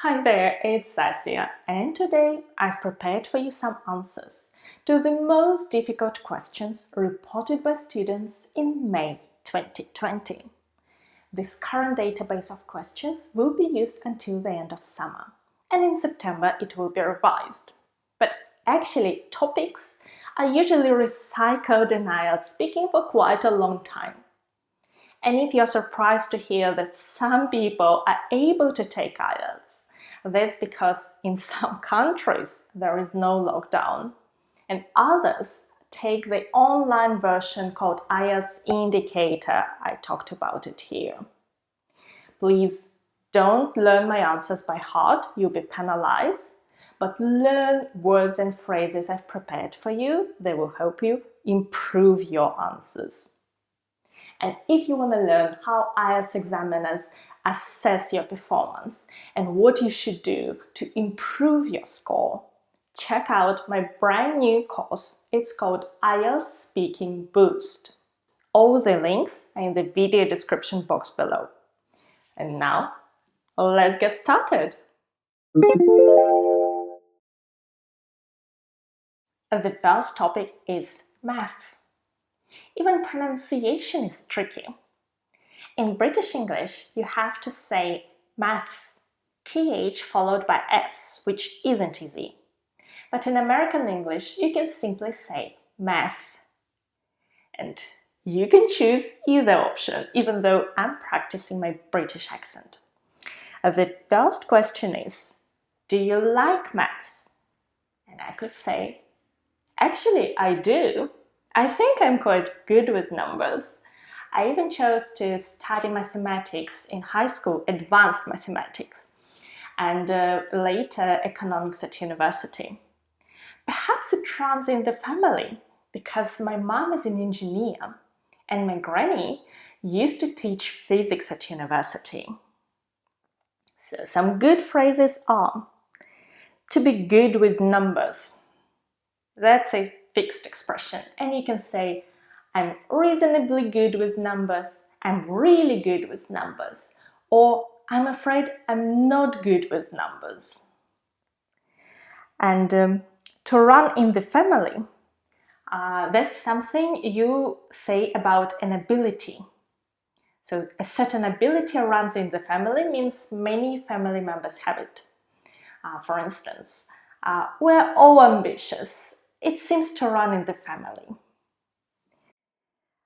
Hi there, it's Sasia, and today I've prepared for you some answers to the most difficult questions reported by students in May 2020. This current database of questions will be used until the end of summer, and in September it will be revised. But actually, topics are usually recycled in IELTS speaking for quite a long time. And if you're surprised to hear that some people are able to take IELTS, that's because in some countries there is no lockdown, and others take the online version called IELTS Indicator. I talked about it here. Please don't learn my answers by heart, you'll be penalized, but learn words and phrases I've prepared for you. They will help you improve your answers. And if you want to learn how IELTS examiners assess your performance and what you should do to improve your score, check out my brand new course. It's called IELTS Speaking Boost. All the links are in the video description box below. And now, let's get started. The first topic is maths. Even pronunciation is tricky. In British English, you have to say maths, th followed by s, which isn't easy. But in American English, you can simply say math. And you can choose either option, even though I'm practicing my British accent. The first question is, do you like maths? And I could say, actually, I do. I think I'm quite good with numbers. I even chose to study mathematics in high school, advanced mathematics, and later economics at university. Perhaps it runs in the family because my mom is an engineer and my granny used to teach physics at university. So some good phrases are to be good with numbers. That's a fixed expression, and you can say I'm reasonably good with numbers, I'm really good with numbers, or I'm afraid I'm not good with numbers. And to run in the family, that's something you say about an ability. So a certain ability runs in the family means many family members have it. For instance, we're all ambitious. It seems to run in the family.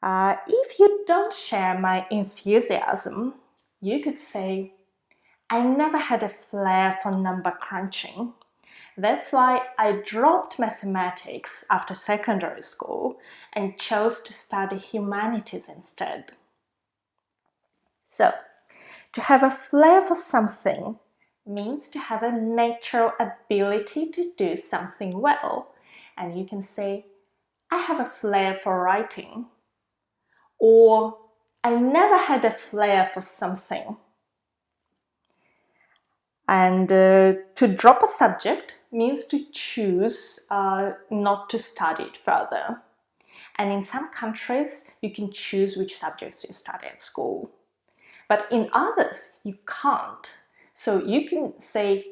If you don't share my enthusiasm, you could say, I never had a flair for number crunching. That's why I dropped mathematics after secondary school and chose to study humanities instead. So, to have a flair for something means to have a natural ability to do something well. And you can say, I have a flair for writing. Or, I never had a flair for something. And to drop a subject means to choose not to study it further. And in some countries, you can choose which subjects you study at school. But in others, you can't. So you can say,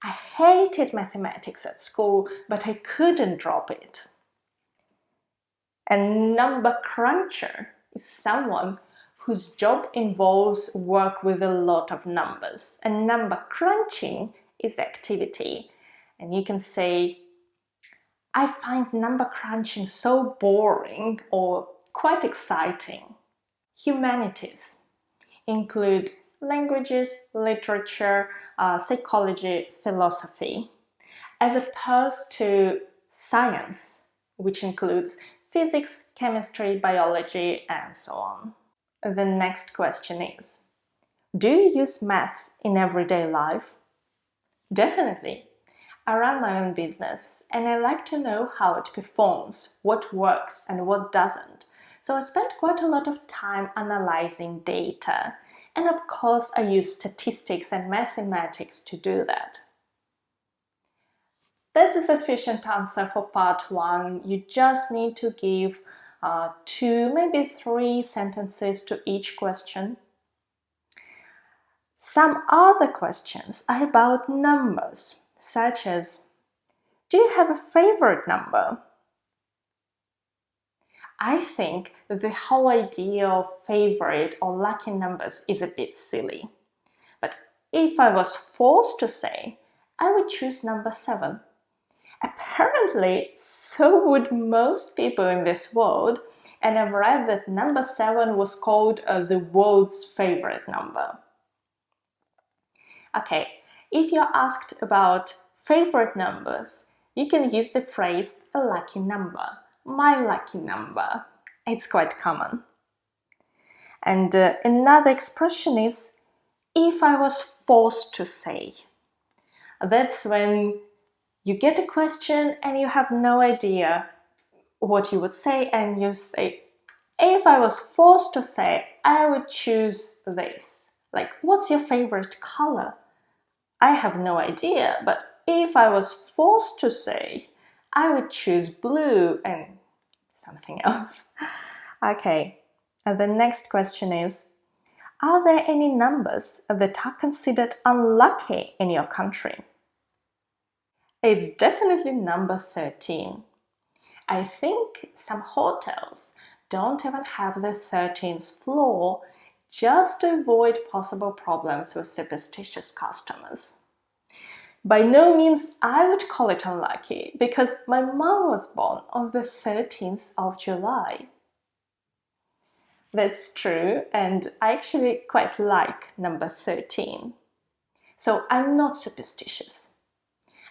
I hated mathematics at school, but I couldn't drop it. A number cruncher is someone whose job involves work with a lot of numbers. And number crunching is activity. And you can say, I find number crunching so boring or quite exciting. Humanities include languages, literature, psychology, philosophy, as opposed to science, which includes physics, chemistry, biology, and so on. The next question is, do you use maths in everyday life? Definitely. I run my own business and I like to know how it performs, what works and what doesn't. So I spend quite a lot of time analyzing data. And of course, I use statistics and mathematics to do that. That's a sufficient answer for part 1. You just need to give 2, maybe 3 sentences to each question. Some other questions are about numbers, such as, do you have a favorite number? I think the whole idea of favorite or lucky numbers is a bit silly. But if I was forced to say, I would choose number 7. Apparently, so would most people in this world, and I've read that number 7 was called the world's favorite number. Okay, if you're asked about favorite numbers, you can use the phrase a lucky number, my lucky number. It's quite common. And another expression is if I was forced to say. That's when you get a question and you have no idea what you would say, and you say, if I was forced to say, I would choose this. Like, what's your favorite color? I have no idea, but if I was forced to say, I would choose blue and something else. Okay, the next question is, are there any numbers that are considered unlucky in your country? It's definitely number 13. I think some hotels don't even have the 13th floor just to avoid possible problems with superstitious customers. By no means I would call it unlucky, because my mom was born on the 13th of July. That's true, and I actually quite like number 13. So I'm not superstitious.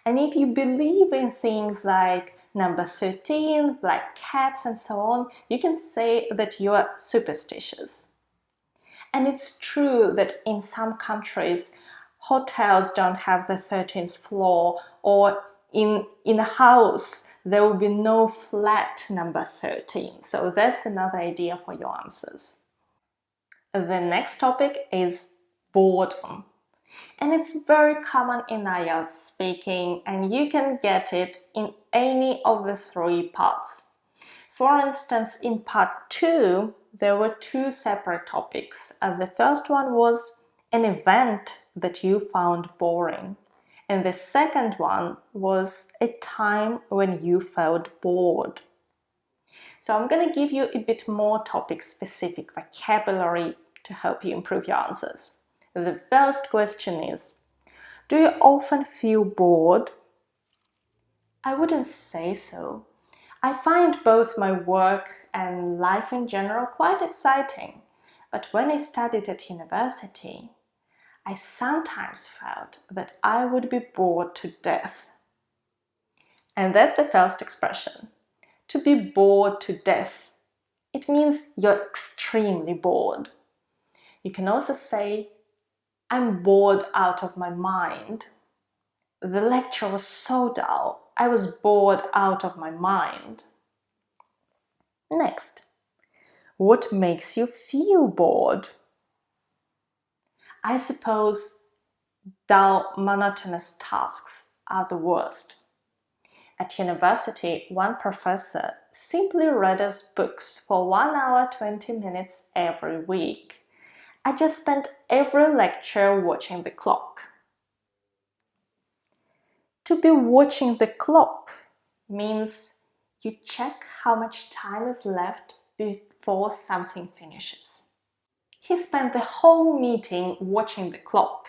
And if you believe in things like number 13, black cats and so on, you can say that you are superstitious. And it's true that in some countries, hotels don't have the 13th floor, or in a house, there will be no flat number 13. So that's another idea for your answers. The next topic is boredom. And it's very common in IELTS speaking, and you can get it in any of the 3 parts. For instance, in part 2, there were 2 separate topics. The first one was an event that you found boring. And the second one was a time when you felt bored. So I'm going to give you a bit more topic-specific vocabulary to help you improve your answers. The first question is, do you often feel bored? I wouldn't say so. I find both my work and life in general quite exciting, but when I studied at university, I sometimes felt that I would be bored to death. And that's the first expression. To be bored to death. It means you're extremely bored. You can also say, I'm bored out of my mind. The lecture was so dull, I was bored out of my mind. Next, what makes you feel bored? I suppose dull, monotonous tasks are the worst. At university, one professor simply read us books for 1 hour 20 minutes every week. I just spent every lecture watching the clock. To be watching the clock means you check how much time is left before something finishes. He spent the whole meeting watching the clock.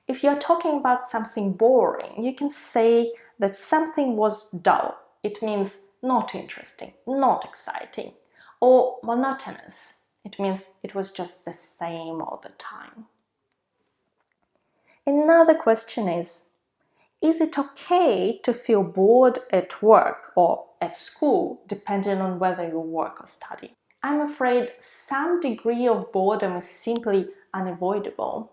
If you're talking about something boring, you can say that something was dull. It means not interesting, not exciting. Or monotonous. It means it was just the same all the time. Another question is it okay to feel bored at work or at school, depending on whether you work or study? I'm afraid some degree of boredom is simply unavoidable.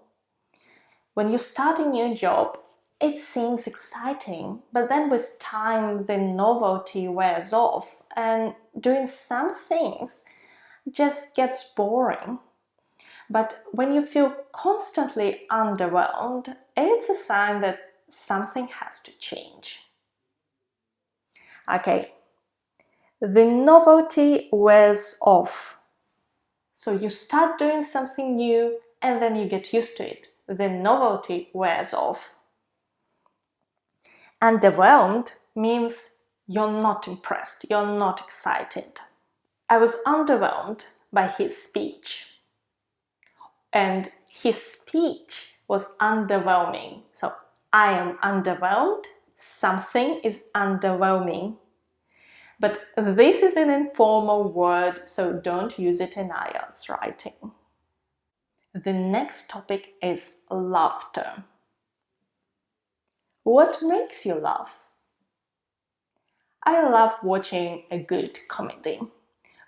When you start a new job, it seems exciting, but then with time the novelty wears off and doing some things just gets boring. But when you feel constantly underwhelmed, it's a sign that something has to change. Okay, the novelty wears off. So you start doing something new and then you get used to it. The novelty wears off. Underwhelmed means you're not impressed, you're not excited. I was underwhelmed by his speech. And his speech was underwhelming. So I am underwhelmed, something is underwhelming. But this is an informal word, so don't use it in IELTS writing. The next topic is laughter. What makes you laugh? I love watching a good comedy.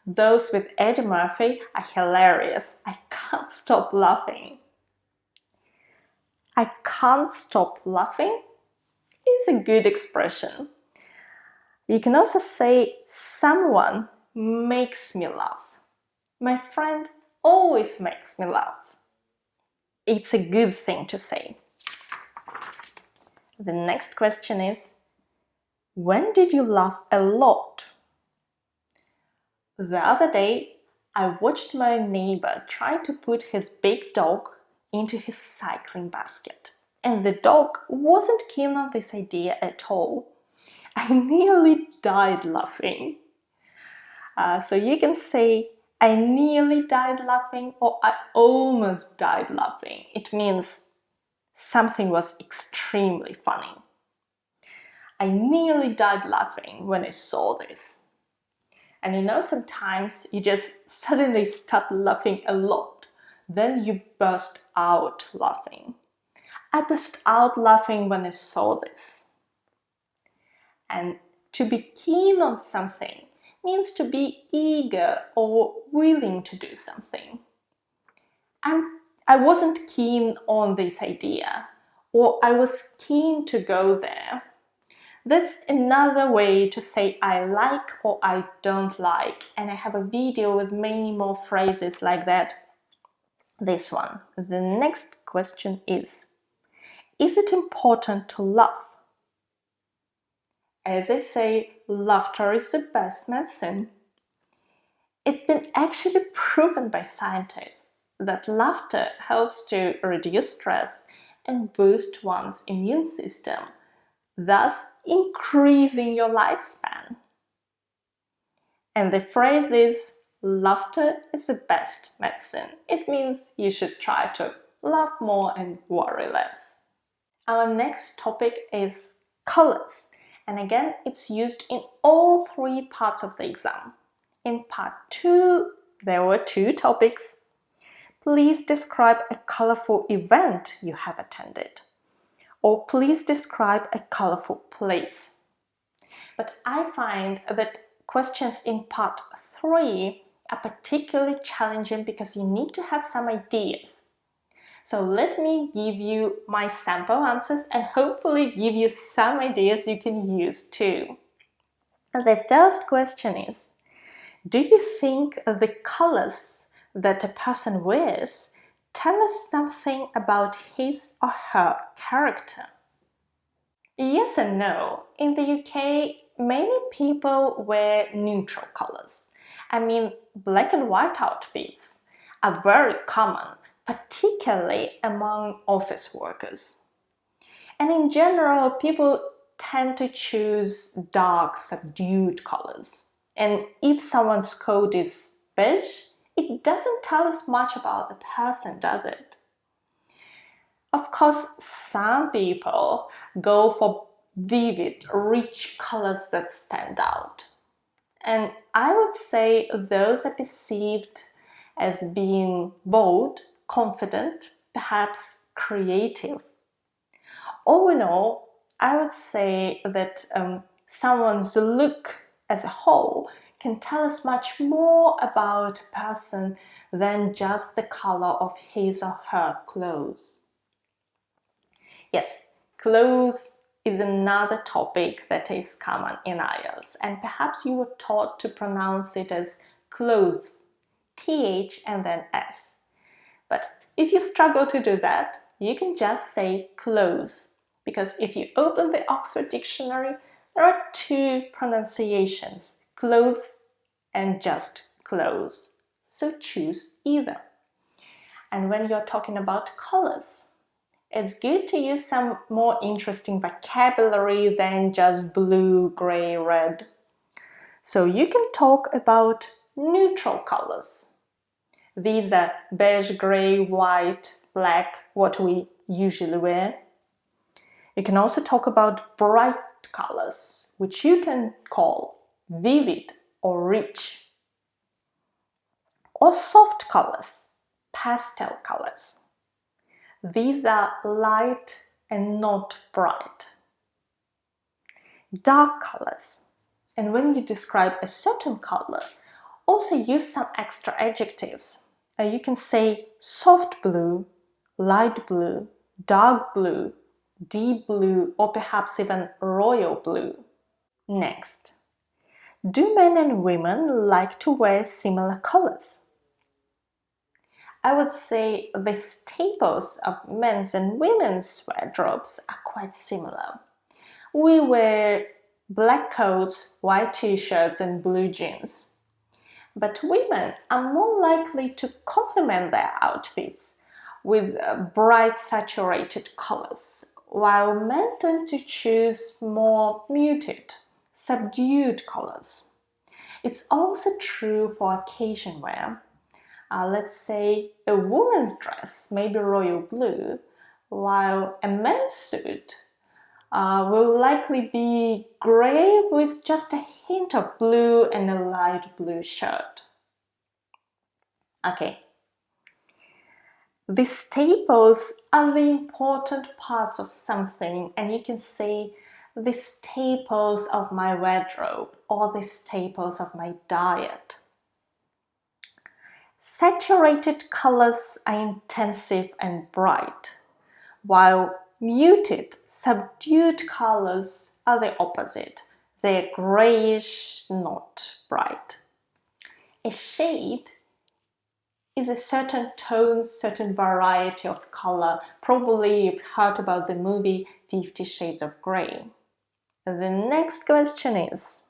Those with Eddie Murphy are hilarious. I can't stop laughing. I can't stop laughing is a good expression. You can also say someone makes me laugh. My friend always makes me laugh. It's a good thing to say. The next question is, when did you laugh a lot? The other day, I watched my neighbor try to put his big dog into his cycling basket. And the dog wasn't keen on this idea at all. I nearly died laughing. So you can say, I nearly died laughing or I almost died laughing. It means something was extremely funny. I nearly died laughing when I saw this. And you know, sometimes you just suddenly start laughing a lot. Then you burst out laughing. I burst out laughing when I saw this. And to be keen on something means to be eager or willing to do something. And I wasn't keen on this idea, or I was keen to go there. That's another way to say I like or I don't like, and I have a video with many more phrases like that. This one. The next question is it important to laugh? As I say, laughter is the best medicine. It's been actually proven by scientists that laughter helps to reduce stress and boost one's immune system, thus increasing your lifespan. And the phrase is, laughter is the best medicine. It means you should try to laugh more and worry less. Our next topic is colors. And again, it's used in all three parts of the exam. In part 2, there were 2 topics. Please describe a colorful event you have attended. Or please describe a colorful place. But I find that questions in part 3 are particularly challenging because you need to have some ideas. So let me give you my sample answers and hopefully give you some ideas you can use too. The first question is, do you think the colors that a person wears tell us something about his or her character? Yes and no. In the UK, many people wear neutral colors. I mean, black and white outfits are very common, particularly among office workers. And in general, people tend to choose dark, subdued colors. And if someone's coat is beige, it doesn't tell us much about the person, does it? Of course, some people go for vivid, rich colors that stand out. And I would say those are perceived as being bold, confident, perhaps creative. All in all, I would say that someone's look as a whole can tell us much more about a person than just the color of his or her clothes. Yes, clothes is another topic that is common in IELTS, and perhaps you were taught to pronounce it as clothes, TH and then S. But if you struggle to do that, you can just say clothes, because if you open the Oxford Dictionary, there are 2 pronunciations, clothes and just clothes. So choose either. And when you're talking about colors, it's good to use some more interesting vocabulary than just blue, gray, red. So you can talk about neutral colors. These are beige, gray, white, black, what we usually wear. You can also talk about bright colors, which you can call vivid or rich. Or soft colors, pastel colors. These are light and not bright. Dark colors. And when you describe a certain color, also use some extra adjectives. You can say soft blue, light blue, dark blue, deep blue, or perhaps even royal blue. Next, do men and women like to wear similar colors? I would say the staples of men's and women's wardrobes are quite similar. We wear black coats, white t-shirts and blue jeans. But women are more likely to complement their outfits with bright saturated colors, while men tend to choose more muted, subdued colors. It's also true for occasion wear. Let's say a woman's dress may be royal blue, while a men's suit will likely be grey with just a hint of blue and a light blue shirt. Okay. The staples are the important parts of something, and you can say the staples of my wardrobe or the staples of my diet. Saturated colors are intensive and bright, while muted, subdued colors are the opposite. They're grayish, not bright. A shade is a certain tone, certain variety of color. Probably you've heard about the movie 50 Shades of Grey. The next question is,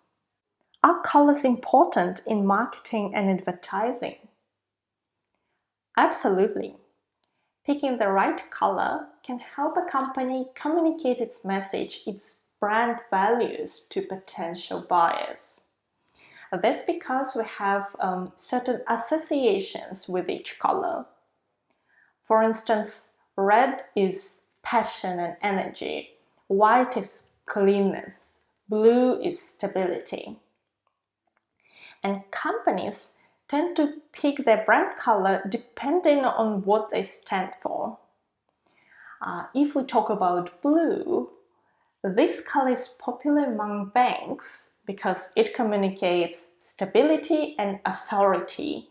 are colors important in marketing and advertising? Absolutely. Picking the right color can help a company communicate its message, its brand values to potential buyers. That's because we have certain associations with each color. For instance, red is passion and energy, white is cleanness, blue is stability. And companies tend to pick their brand color depending on what they stand for. If we talk about blue, this color is popular among banks because it communicates stability and authority,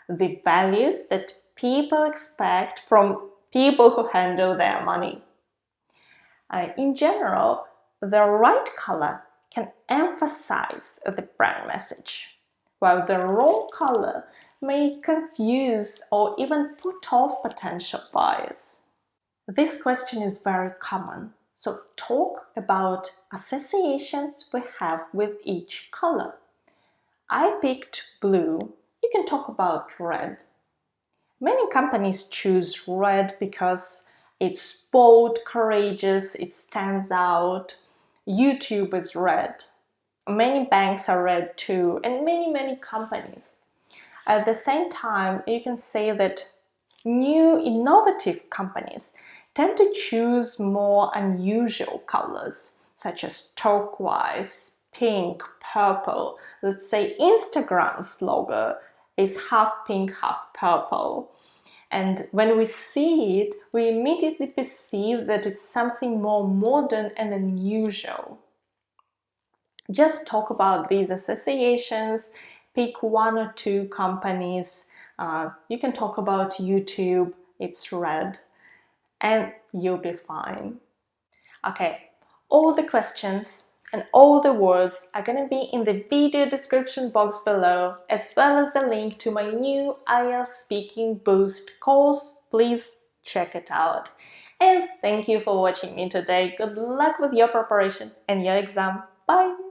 the values that people expect from people who handle their money. In general, the right color can emphasize the brand message, while the wrong color may confuse or even put off potential buyers. This question is very common, so talk about associations we have with each color. I picked blue. You can talk about red. Many companies choose red because it's bold, courageous, it stands out. YouTube is red. Many banks are red too, and many companies. At the same time, you can say that new innovative companies tend to choose more unusual colors, such as turquoise, pink, purple. Let's say Instagram's logo is half pink, half purple. And when we see it, we immediately perceive that it's something more modern and unusual. Just talk about these associations, pick one or two companies. You can talk about YouTube, it's red, and you'll be fine. Okay, all the questions and all the words are going to be in the video description box below, as well as a link to my new IELTS Speaking Boost course. Please check it out. And thank you for watching me today. Good luck with your preparation and your exam. Bye!